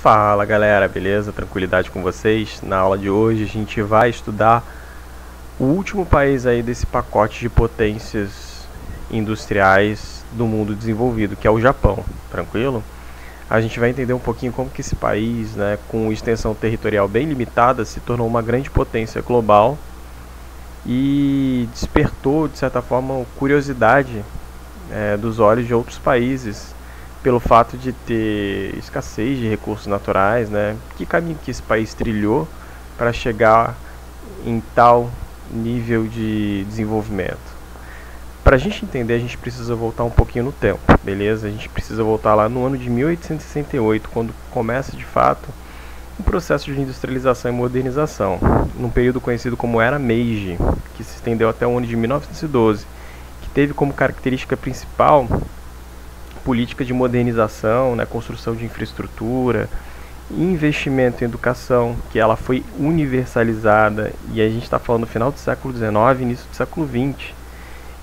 Fala galera, beleza? Tranquilidade com vocês? Na aula de hoje a gente vai estudar o último país aí desse pacote de potências industriais do mundo desenvolvido, que é o Japão, tranquilo? A gente vai entender um pouquinho como que esse país, né, com extensão territorial bem limitada, se tornou uma grande potência global e despertou, de certa forma, curiosidade dos olhos de outros países pelo fato de ter escassez de recursos naturais, né? Que caminho que esse país trilhou para chegar em tal nível de desenvolvimento? Para a gente entender, a gente precisa voltar um pouquinho no tempo, beleza? A gente precisa voltar lá no ano de 1868, quando começa de fato um processo de industrialização e modernização, num período conhecido como Era Meiji, que se estendeu até o ano de 1912, que teve como característica principal política de modernização, né, construção de infraestrutura, investimento em educação, que ela foi universalizada, e a gente está falando no final do século XIX, início do século XX.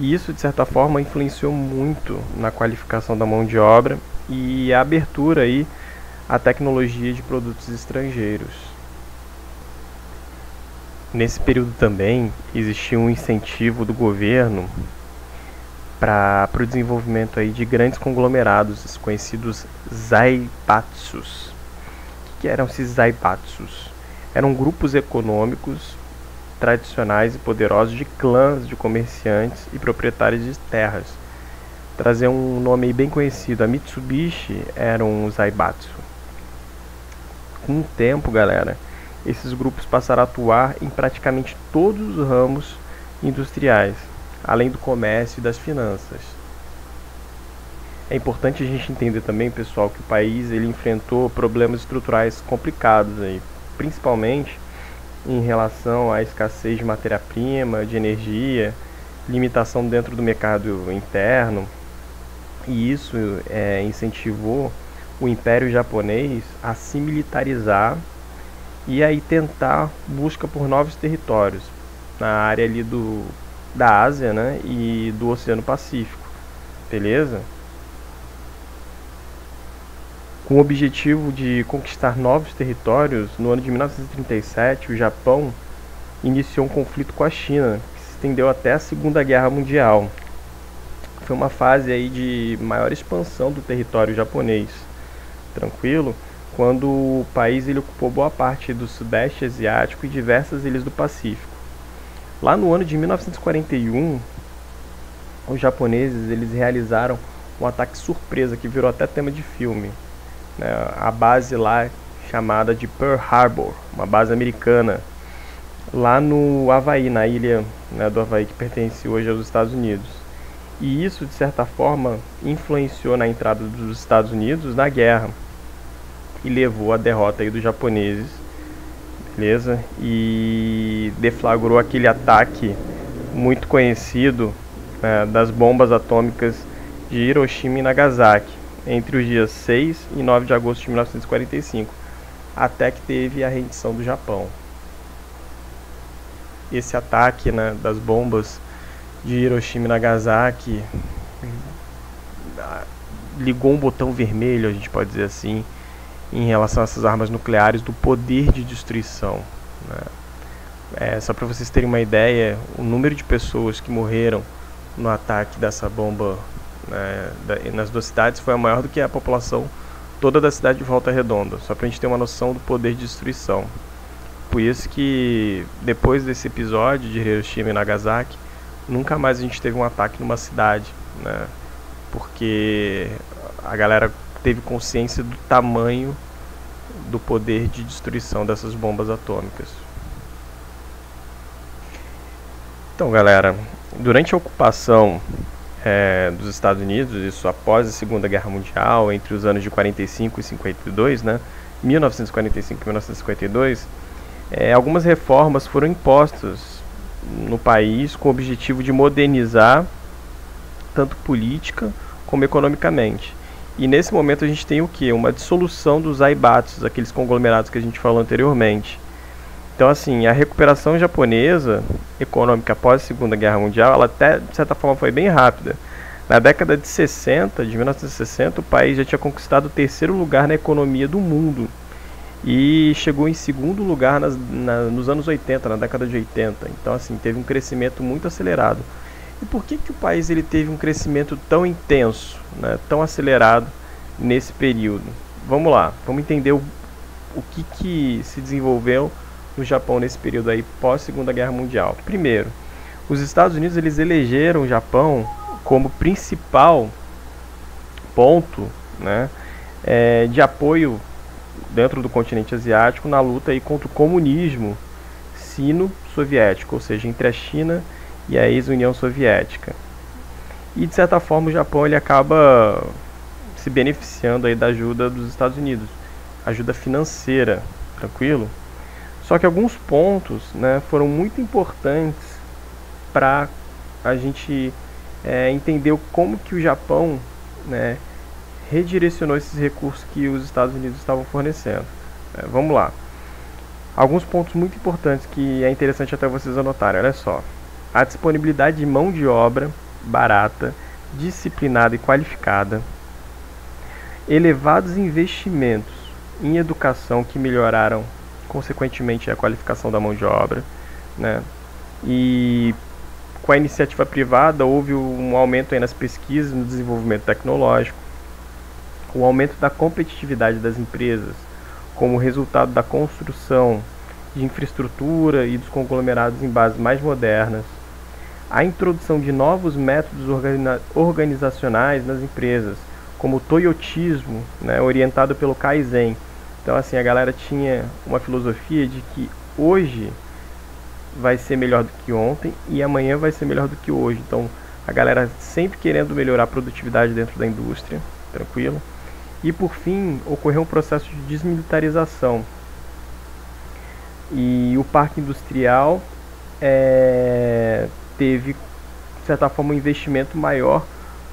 E isso, de certa forma, influenciou muito na qualificação da mão de obra e a abertura aí à tecnologia de produtos estrangeiros. Nesse período também existia um incentivo do governo para o desenvolvimento aí de grandes conglomerados, os conhecidos zaibatsus. O que eram esses zaibatsus? Eram grupos econômicos tradicionais e poderosos de clãs de comerciantes e proprietários de terras. Trazer um nome aí bem conhecido, a Mitsubishi era um zaibatsu. Com o tempo, galera, esses grupos passaram a atuar em praticamente todos os ramos industriais, além do comércio e das finanças. É importante a gente entender também, pessoal, que o país ele enfrentou problemas estruturais complicados aí, principalmente em relação à escassez de matéria-prima, de energia, limitação dentro do mercado interno, e isso incentivou o Império Japonês a se militarizar e aí tentar busca por novos territórios na área ali da Ásia, né, e do Oceano Pacífico, beleza? Com o objetivo de conquistar novos territórios, no ano de 1937, o Japão iniciou um conflito com a China, que se estendeu até a Segunda Guerra Mundial. Foi uma fase aí de maior expansão do território japonês, tranquilo? Quando o país ele ocupou boa parte do Sudeste Asiático e diversas ilhas do Pacífico. Lá no ano de 1941, os japoneses eles realizaram um ataque surpresa que virou até tema de filme, né? A base lá chamada de Pearl Harbor, uma base americana, lá no Havaí, na ilha, né, do Havaí que pertence hoje aos Estados Unidos. E isso, de certa forma, influenciou na entrada dos Estados Unidos na guerra e levou à derrota aí dos japoneses, beleza? E deflagrou aquele ataque muito conhecido, né, das bombas atômicas de Hiroshima e Nagasaki, entre os dias 6 e 9 de agosto de 1945, até que teve a rendição do Japão. Esse ataque, né, das bombas de Hiroshima e Nagasaki ligou um botão vermelho, a gente pode dizer assim, em relação a essas armas nucleares, do poder de destruição, né? Só para vocês terem uma ideia, o número de pessoas que morreram no ataque dessa bomba, né, nas duas cidades foi maior do que a população toda da cidade de Volta Redonda, só para a gente ter uma noção do poder de destruição. Por isso que depois desse episódio de Hiroshima e Nagasaki, nunca mais a gente teve um ataque numa cidade, né? Porque a galera teve consciência do tamanho do poder de destruição dessas bombas atômicas. Então, galera, durante a ocupação dos Estados Unidos, isso após a Segunda Guerra Mundial, entre os anos de 45 e 52, né, 1945 e 1952, algumas reformas foram impostas no país com o objetivo de modernizar tanto política como economicamente. E nesse momento a gente tem o que? Uma dissolução dos zaibatsus, aqueles conglomerados que a gente falou anteriormente. Então, assim, a recuperação japonesa econômica após a Segunda Guerra Mundial, ela até, de certa forma, foi bem rápida. Na década de 60, de 1960, o país já tinha conquistado o terceiro lugar na economia do mundo, e chegou em segundo lugar nos anos 80, na década de 80. Então, assim, teve um crescimento muito acelerado. E por que o país ele teve um crescimento tão intenso, né, tão acelerado nesse período? Vamos lá, vamos entender o que se desenvolveu no Japão nesse período aí pós Segunda Guerra Mundial. Primeiro, os Estados Unidos eles elegeram o Japão como principal ponto, né, de apoio dentro do continente asiático na luta aí contra o comunismo sino-soviético, ou seja, entre a China e a ex-União Soviética. E de certa forma o Japão ele acaba se beneficiando aí da ajuda dos Estados Unidos, ajuda financeira, tranquilo? Só que alguns pontos, né, foram muito importantes para a gente entender como que o Japão, né, redirecionou esses recursos que os Estados Unidos estavam fornecendo. Vamos lá. Alguns pontos muito importantes que é interessante até vocês anotarem. Olha só. A disponibilidade de mão de obra barata, disciplinada e qualificada. Elevados investimentos em educação que melhoraram, consequentemente, a qualificação da mão de obra, né? E com a iniciativa privada houve um aumento aí nas pesquisas, no desenvolvimento tecnológico, o aumento da competitividade das empresas, como resultado da construção de infraestrutura e dos conglomerados em bases mais modernas, a introdução de novos métodos organizacionais nas empresas, como o toyotismo, né, orientado pelo Kaizen. Então, assim, a galera tinha uma filosofia de que hoje vai ser melhor do que ontem e amanhã vai ser melhor do que hoje. Então, a galera sempre querendo melhorar a produtividade dentro da indústria, tranquilo? E por fim, ocorreu um processo de desmilitarização. E o parque industrial teve, de certa forma, um investimento maior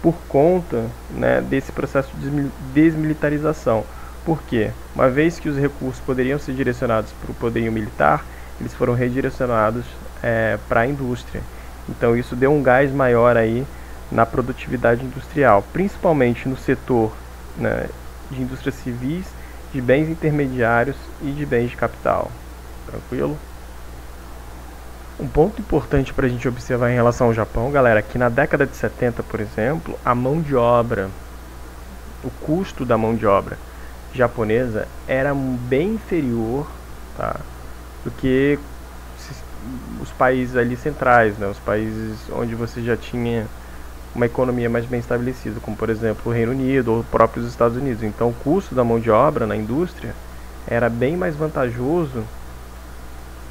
por conta, né, desse processo de desmilitarização. Por quê? Uma vez que os recursos poderiam ser direcionados para o poderio militar, eles foram redirecionados para a indústria. Então isso deu um gás maior aí na produtividade industrial, principalmente no setor, né, de indústrias civis, de bens intermediários e de bens de capital. Tranquilo? Um ponto importante para a gente observar em relação ao Japão, galera, é que na década de 70, por exemplo, a mão de obra, o custo da mão de obra japonesa era bem inferior, tá, do que os países ali centrais, né, os países onde você já tinha uma economia mais bem estabelecida, como por exemplo o Reino Unido ou próprios Estados Unidos. Então o custo da mão de obra na indústria era bem mais vantajoso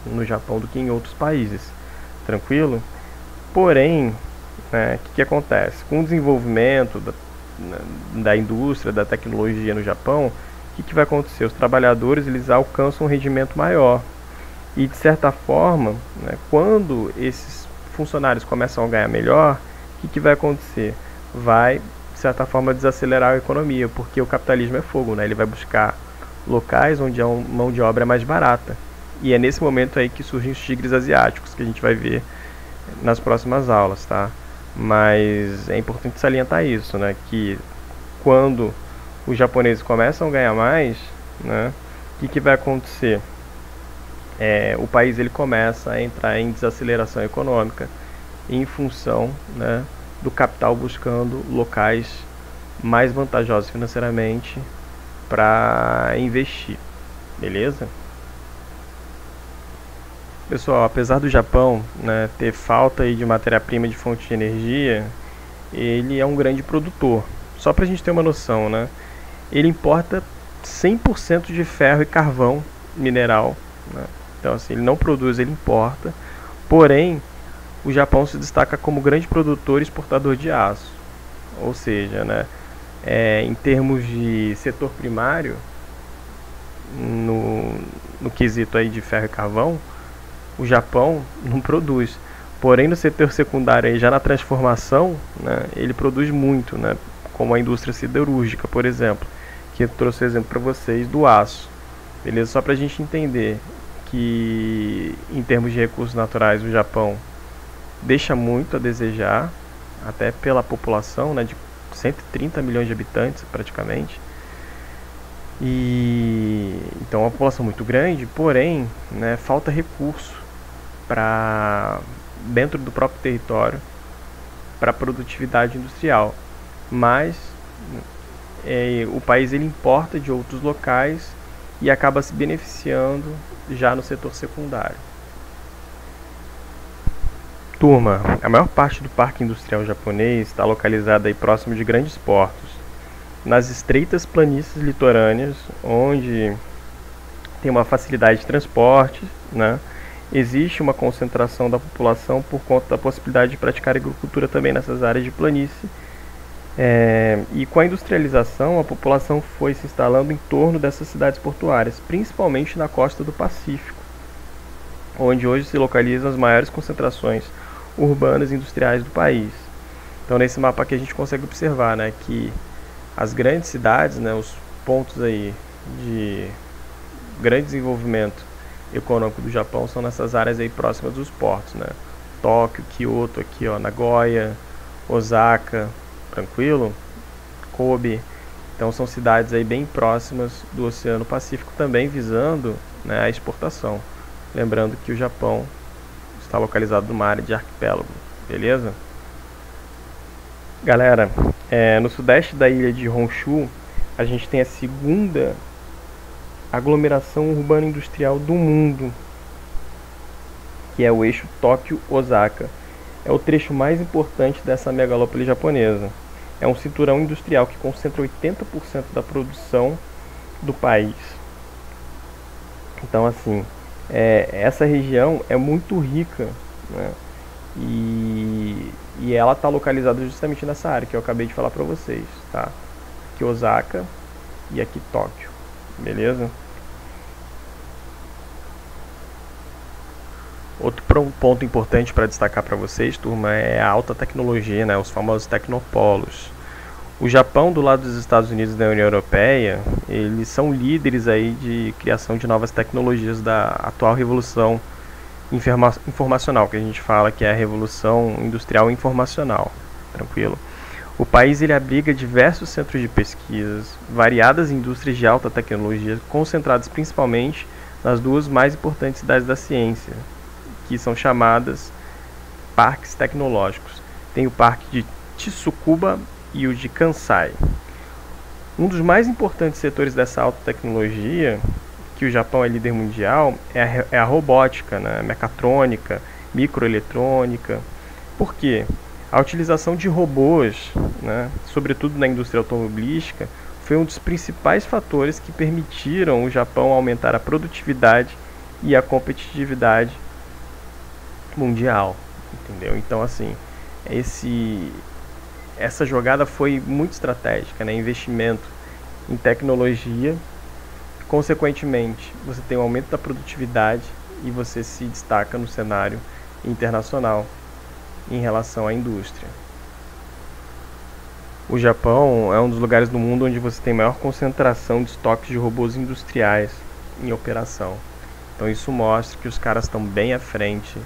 no Japão do que em outros países, tranquilo? Porém, né, que acontece? Com o desenvolvimento da indústria, da tecnologia no Japão, o que vai acontecer? Os trabalhadores eles alcançam um rendimento maior e de certa forma, né, quando esses funcionários começam a ganhar melhor, o que vai acontecer? Vai, de certa forma, desacelerar a economia, porque o capitalismo é fogo, né? Ele vai buscar locais onde a mão de obra é mais barata. E é nesse momento aí que surgem os tigres asiáticos, que a gente vai ver nas próximas aulas, tá? Mas é importante salientar isso, né? Que quando os japoneses começam a ganhar mais, né? O que vai acontecer? O país ele começa a entrar em desaceleração econômica em função, né, do capital buscando locais mais vantajosos financeiramente para investir, beleza? Pessoal, apesar do Japão, né, ter falta aí de matéria-prima de fonte de energia, ele é um grande produtor. Só para a gente ter uma noção, né, ele importa 100% de ferro e carvão mineral, né? Então assim, ele não produz, ele importa. Porém, o Japão se destaca como grande produtor e exportador de aço. Ou seja, né, em termos de setor primário, no quesito aí de ferro e carvão, o Japão não produz. Porém, no setor secundário, aí, já na transformação, né, ele produz muito, né, como a indústria siderúrgica, por exemplo, que eu trouxe o exemplo para vocês do aço. Beleza? Só para a gente entender que, em termos de recursos naturais, o Japão deixa muito a desejar, até pela população, né, de 130 milhões de habitantes praticamente. E Então, é uma população muito grande, porém, né, falta recurso para dentro do próprio território para produtividade industrial. Mas o país ele importa de outros locais e acaba se beneficiando já no setor secundário. Turma, a maior parte do parque industrial japonês está localizada aí próximo de grandes portos, nas estreitas planícies litorâneas, onde tem uma facilidade de transporte, né? Existe uma concentração da população por conta da possibilidade de praticar agricultura também nessas áreas de planície. E com a industrialização, a população foi se instalando em torno dessas cidades portuárias, principalmente na costa do Pacífico, onde hoje se localizam as maiores concentrações urbanas e industriais do país. Então, nesse mapa aqui a gente consegue observar, né, que as grandes cidades, né, os pontos aí de grande desenvolvimento econômico do Japão são nessas áreas aí próximas dos portos, né? Tóquio, Kyoto, aqui ó, Nagoya, Osaka, tranquilo? Kobe. Então são cidades aí bem próximas do Oceano Pacífico, também visando, né, a exportação. Lembrando que o Japão está localizado numa área de arquipélago, beleza? Galera, no sudeste da ilha de Honshu, a gente tem a segunda aglomeração urbana industrial do mundo, que é o eixo Tóquio-Osaka. É o trecho mais importante dessa megalópole japonesa. É um cinturão industrial que concentra 80% da produção do país. Então, assim, essa região é muito rica, né? E ela está localizada justamente nessa área que eu acabei de falar para vocês, tá? Aqui Osaka e aqui Tóquio, beleza? Outro ponto importante para destacar para vocês, turma, é a alta tecnologia, né? Os famosos tecnopolos. O Japão, do lado dos Estados Unidos e da União Europeia, eles são líderes aí de criação de novas tecnologias da atual revolução informacional, que a gente fala que é a revolução industrial informacional, tranquilo? O país ele abriga diversos centros de pesquisas, variadas indústrias de alta tecnologia, concentradas principalmente nas duas mais importantes cidades da ciência, que são chamadas parques tecnológicos. Tem o parque de Tsukuba e o de Kansai. Um dos mais importantes setores dessa alta tecnologia, que o Japão é líder mundial, é a robótica, né? Mecatrônica, microeletrônica. Por quê? A utilização de robôs, né, sobretudo na indústria automobilística, foi um dos principais fatores que permitiram o Japão aumentar a produtividade e a competitividade mundial, entendeu? Então, assim, essa jogada foi muito estratégica, né? Investimento em tecnologia, consequentemente, você tem um aumento da produtividade e você se destaca no cenário internacional em relação à indústria. O Japão é um dos lugares do mundo onde você tem maior concentração de estoques de robôs industriais em operação. Então isso mostra que os caras estão bem à frente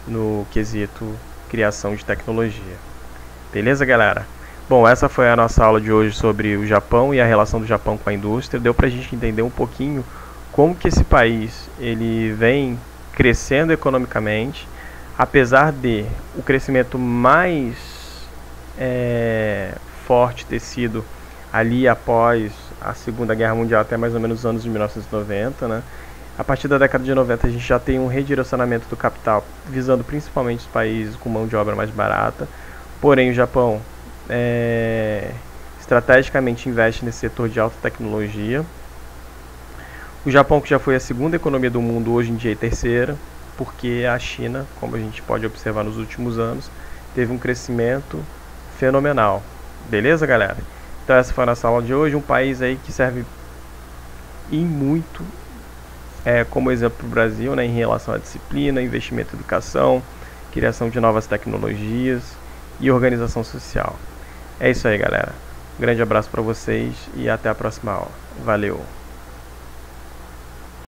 no quesito criação de tecnologia. Beleza, galera? Bom, essa foi a nossa aula de hoje sobre o Japão e a relação do Japão com a indústria. Deu pra gente entender um pouquinho como que esse país ele vem crescendo economicamente, apesar de o crescimento mais forte ter sido ali após a Segunda Guerra Mundial, até mais ou menos os anos de 1990, né? A partir da década de 90 a gente já tem um redirecionamento do capital visando principalmente os países com mão de obra mais barata. Porém, o Japão estrategicamente investe nesse setor de alta tecnologia. O Japão, que já foi a segunda economia do mundo, hoje em dia é terceira, porque a China, como a gente pode observar nos últimos anos, teve um crescimento fenomenal. Beleza, galera? Então essa foi a nossa aula de hoje. Um país aí que serve em muito como exemplo para o Brasil, né, em relação à disciplina, investimento em educação, criação de novas tecnologias e organização social. É isso aí, galera. Um grande abraço para vocês e até a próxima aula. Valeu!